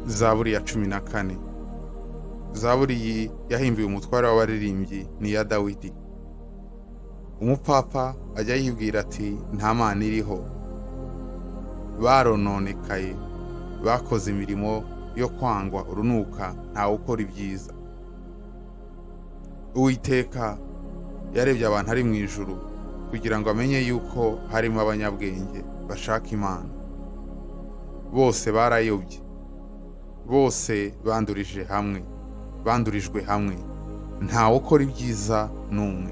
Zaburi ya 14. Zaburi iyi yahimbiwe umutware w'abaririmbyi ni iya Dawidi. Umupfapfa ajya yibwira ati nta Mana iriho. Barononekaye, bakoze imirimo yo kwangwa urunuka, ntawe ukora ibyiza. Uwiteka yarebye abantu ari mu ijuru kugira ngo amenye yuko harimo abanyabwenge bashaka Imana. Bose barayobye, bose bandurijwe hamwe, ntawe ukora ibyiza n'umwe.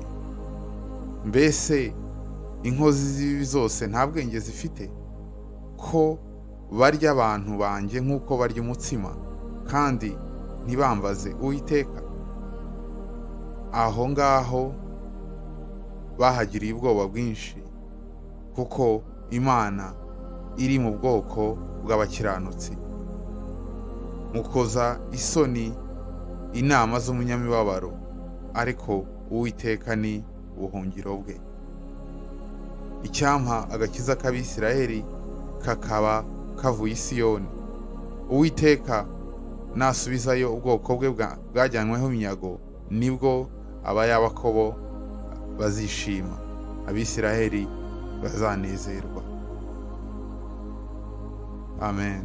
Mbese inkozi z'ibibi zose nta bwenge zifite? Ko barya abantu banjye nk'uko barya umutsima, kandi ntibambaze Uwiteka? Aho ngaho bahagiriye ubwoba bwinshi, kuko Imana iri mu bwoko bw'abakiranutsi. Mukoza isoni inama z'umunyamibabaro, ariko Uwiteka ni ubuhungiro bwe. Icyampa agakiza k'Abisiraheli kakaba kavuye i Siyoni. Uwiteka nasubizayo ubwoko bwe bwajyanyweho iminyago, nibwo abayabakobo bazishima, Abisiraheli bazanezerwa. Amen.